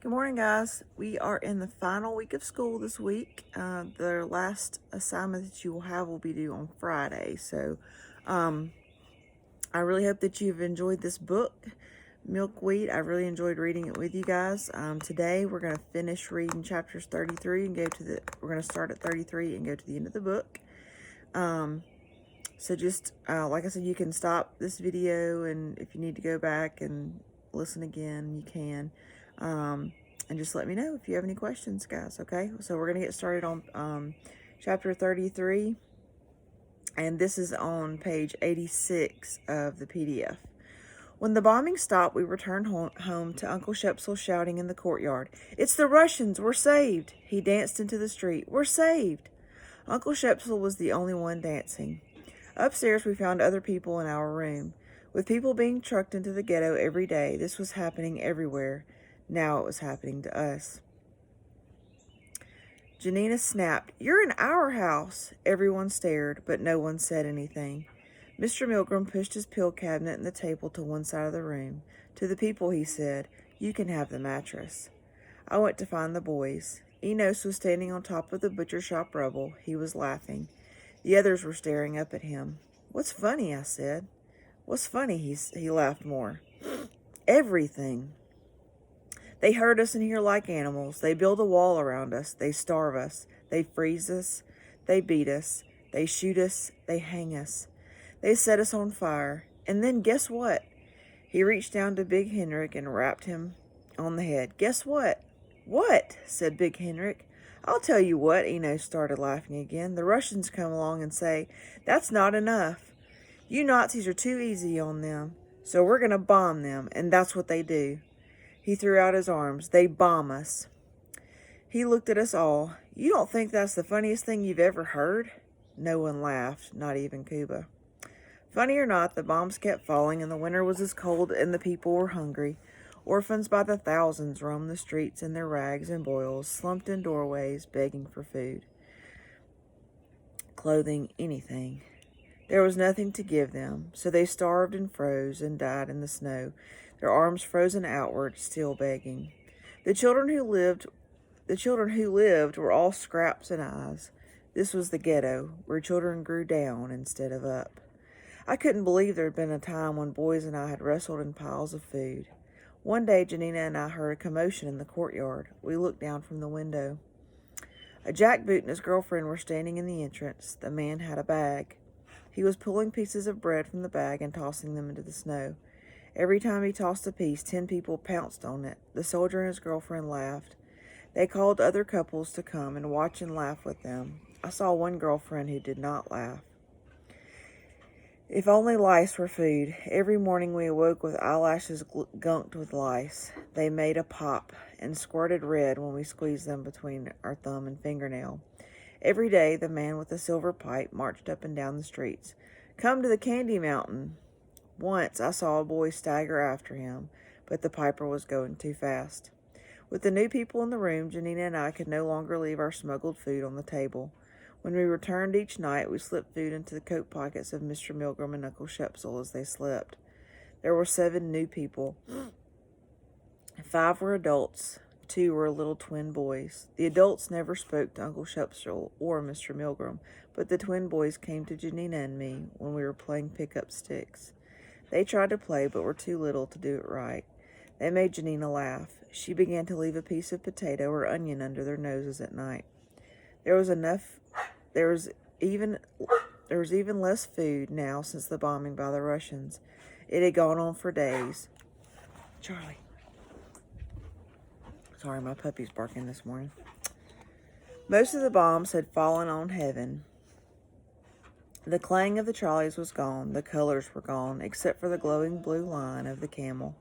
Good morning, guys. We are in the final week of school this week. The last assignment that you will have will be due on Friday. So I really hope that you've enjoyed this book, Milkweed. I really enjoyed reading it with you guys. Today we're going to finish reading chapters 33 and we're going to start at 33 and go to the end of the book. So just, like I said, you can stop this video, and if you need to go back and listen again, you can. And just let me know if you have any questions, guys, okay? So we're going to get started on chapter 33, and this is on page 86 of the PDF. When the bombing stopped, we returned home to Uncle Shepsel shouting in the courtyard, "It's the Russians! We're saved!" He danced into the street. "We're saved!" Uncle Shepsel was the only one dancing. Upstairs, we found other people in our room. With people being trucked into the ghetto every day, this was happening everywhere. Now it was happening to us. Janina snapped, "You're in our house." Everyone stared, but no one said anything. Mr. Milgram pushed his pill cabinet and the table to one side of the room. To the people, he said, "You can have the mattress." I went to find the boys. Enos was standing on top of the butcher shop rubble. He was laughing. The others were staring up at him. "What's funny?" I said. "What's funny?" He laughed more. "Everything. They herd us in here like animals. They build a wall around us. They starve us. They freeze us. They beat us. They shoot us. They hang us. They set us on fire. And then guess what?" He reached down to Big Henrik and rapped him on the head. "Guess what?" "What?" said Big Henrik. "I'll tell you what." Enos started laughing again. "The Russians come along and say, 'That's not enough. You Nazis are too easy on them. So we're going to bomb them.' And that's what they do." He threw out his arms. "They bomb us." He looked at us all. "You don't think that's the funniest thing you've ever heard?" No one laughed, not even Cuba. Funny or not, the bombs kept falling, and the winter was as cold, and the people were hungry. Orphans by the thousands roamed the streets in their rags and boils, slumped in doorways, begging for food, clothing, anything. There was nothing to give them, so they starved and froze and died in the snow, their arms frozen outward, still begging. The children who lived were all scraps and eyes. This was the ghetto, where children grew down instead of up. I couldn't believe there had been a time when boys and I had wrestled in piles of food. One day, Janina and I heard a commotion in the courtyard. We looked down from the window. A jackboot and his girlfriend were standing in the entrance. The man had a bag. He was pulling pieces of bread from the bag and tossing them into the snow. Every time he tossed a piece, 10 people pounced on it. The soldier and his girlfriend laughed. They called other couples to come and watch and laugh with them. I saw one girlfriend who did not laugh. If only lice were food. Every morning we awoke with eyelashes gunked with lice. They made a pop and squirted red when we squeezed them between our thumb and fingernail. Every day, the man with the silver pipe marched up and down the streets. "Come to the Candy Mountain." Once I saw a boy stagger after him, but the piper was going too fast. With the new people in the room, Janina and I could no longer leave our smuggled food on the table. When we returned each night, we slipped food into the coat pockets of Mr. Milgram and Uncle Shepsel as they slept. There were 7 new people. 5 were adults. 2 were little twin boys. The adults never spoke to Uncle Shepsel or Mr. Milgram, but the twin boys came to Janina and me when we were playing pick-up sticks. They tried to play, but were too little to do it right. They made Janina laugh. She began to leave a piece of potato or onion under their noses at night. There was even less food now since the bombing by the Russians. It had gone on for days. Charlie. Sorry, my puppy's barking this morning. Most of the bombs had fallen on heaven. The clang of the trolleys was gone. The colors were gone, except for the glowing blue line of the camel.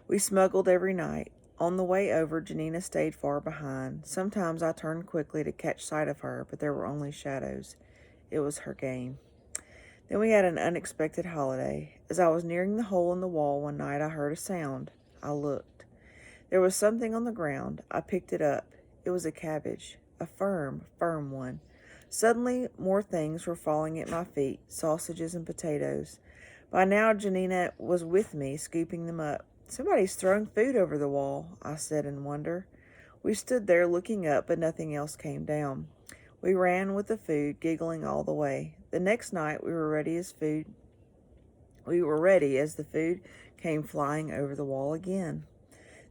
We smuggled every night. On the way over, Janina stayed far behind. Sometimes I turned quickly to catch sight of her, but there were only shadows. It was her game. Then we had an unexpected holiday. As I was nearing the hole in the wall one night, I heard a sound. I looked. There was something on the ground. I picked it up. It was a cabbage, a firm one. Suddenly, more things were falling at my feet, sausages and potatoes. By now, Janina was with me, scooping them up. Somebody's throwing food over the wall, I said in wonder. We stood there looking up, but nothing else came down. We ran with the food, giggling all the way. The next night we were ready as the food came flying over the wall again.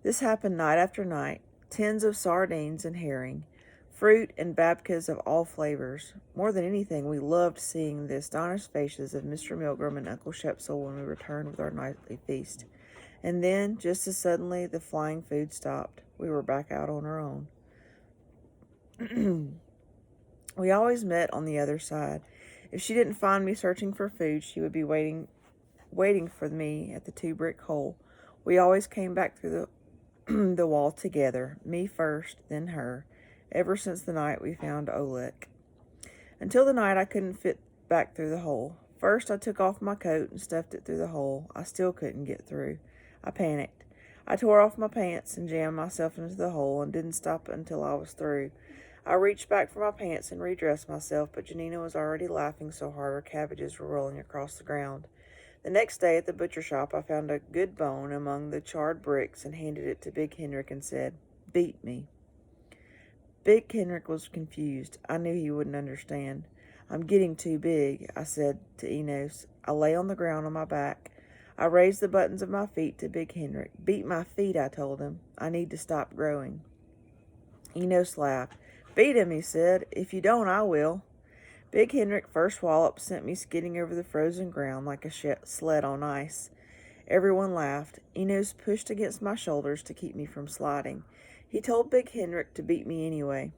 This happened night after night. Tins of sardines and herring, fruit and babkas of all flavors. More than anything, we loved seeing the astonished faces of Mr. Milgram and Uncle Shepsel when we returned with our nightly feast. And then, just as suddenly, the flying food stopped. We were back out on our own. We always met on the other side. If she didn't find me searching for food, she would be waiting for me at the 2-brick hole. We always came back through the wall together, me first, then her, ever since the night we found Oleg. Until the night I couldn't fit back through the hole. First I took off my coat and stuffed it through the hole. I still couldn't get through. I panicked. I tore off my pants and jammed myself into the hole and didn't stop until I was through. I reached back for my pants and redressed myself, but Janina was already laughing so hard her cabbages were rolling across the ground. The next day at the butcher shop, I found a good bone among the charred bricks and handed it to Big Henrik and said, "Beat me." Big Henrik was confused. I knew he wouldn't understand. "I'm getting too big," I said to Enos. I lay on the ground on my back. I raised the buttons of my feet to Big Henrik. "Beat my feet," I told him. "I need to stop growing." Enos laughed. "Beat him," he said. "If you don't, I will." Big Henrik first wallop sent me skidding over the frozen ground like a sled on ice. Everyone laughed. Enos pushed against my shoulders to keep me from sliding. He told Big Henrik to beat me anyway.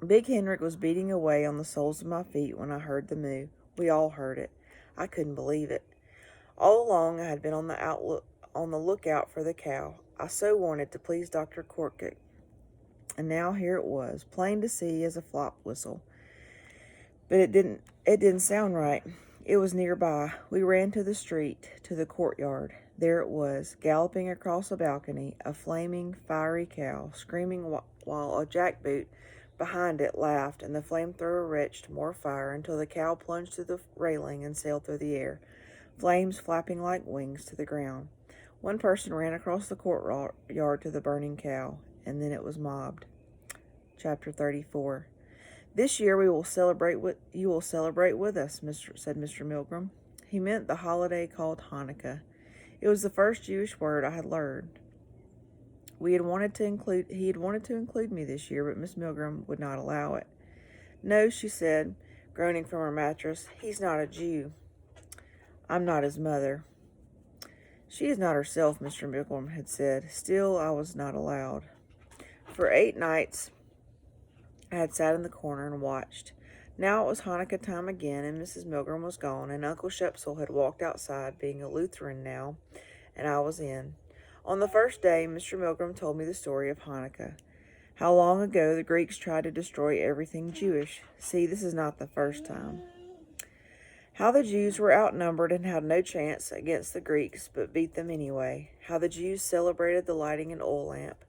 Big Henrik was beating away on the soles of my feet when I heard the moo. We all heard it. I couldn't believe it. All along I had been on the lookout for the cow. I so wanted to please Dr. Korkut. And now here it was, plain to see as a flop whistle. But it didn't sound right. It was nearby. We ran to the street, to the courtyard. There it was, galloping across a balcony, a flaming, fiery cow, screaming while a jackboot behind it laughed, and the flamethrower retched more fire until the cow plunged through the railing and sailed through the air, flames flapping like wings to the ground. One person ran across the courtyard to the burning cow, and then it was mobbed. Chapter 34. "This year you will celebrate with us," said Mr. Milgram. He meant the holiday called Hanukkah. It was the first Jewish word I had learned. He had wanted to include me this year, but Miss Milgram would not allow it. "No," she said, groaning from her mattress. "He's not a Jew. I'm not his mother." She is not herself, Mr. Milgram had said. Still, I was not allowed. For 8 nights, I had sat in the corner and watched. Now it was Hanukkah time again, and Mrs. Milgram was gone, and Uncle Shepsel had walked outside, being a Lutheran now, and I was in. On the first day, Mr. Milgram told me the story of Hanukkah. How long ago the Greeks tried to destroy everything Jewish. See, this is not the first time. How the Jews were outnumbered and had no chance against the Greeks, but beat them anyway. How the Jews celebrated the lighting an oil lamp.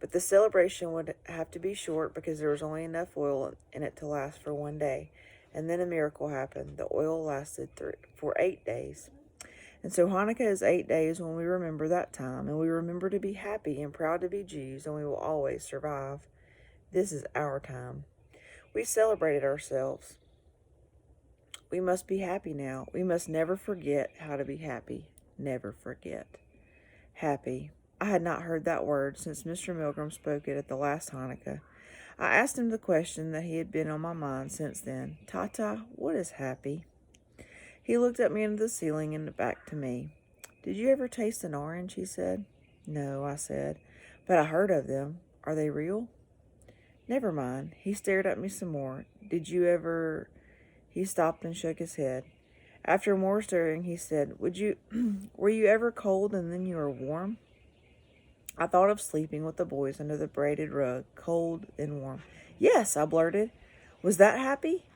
But the celebration would have to be short because there was only enough oil in it to last for 1 day. And then a miracle happened. The oil lasted for 8 days. And so Hanukkah is 8 days when we remember that time, and we remember to be happy and proud to be Jews, and we will always survive. This is our time. We celebrated ourselves. We must be happy now. We must never forget how to be happy. Never forget. Happy. I had not heard that word since Mr. Milgram spoke it at the last Hanukkah. I asked him the question that had been on my mind since then. "Tata, what is happy?" He looked at me into the ceiling and back to me. "Did you ever taste an orange?" he said. "No," I said, "but I heard of them. Are they real?" "Never mind." He stared at me some more. "Did you ever—" He stopped and shook his head. After more staring, he said, "Were you ever cold and then you were warm?" I thought of sleeping with the boys under the braided rug, cold and warm. "Yes," I blurted. "Was that happy?"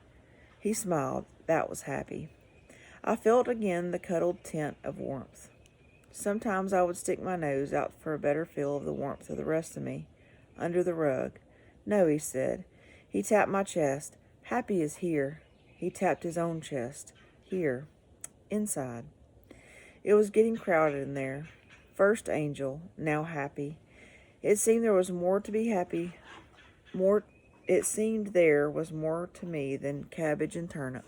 He smiled. That was happy. I felt again the cuddled tent of warmth. Sometimes I would stick my nose out for a better feel of the warmth of the rest of me, under the rug. "No," he said. He tapped my chest. "Happy is here." He tapped his own chest. "Here. Inside." It was getting crowded in there. first angel, now happy. It seemed there was more to be happy, more it seemed there was more to me than cabbage and turnip.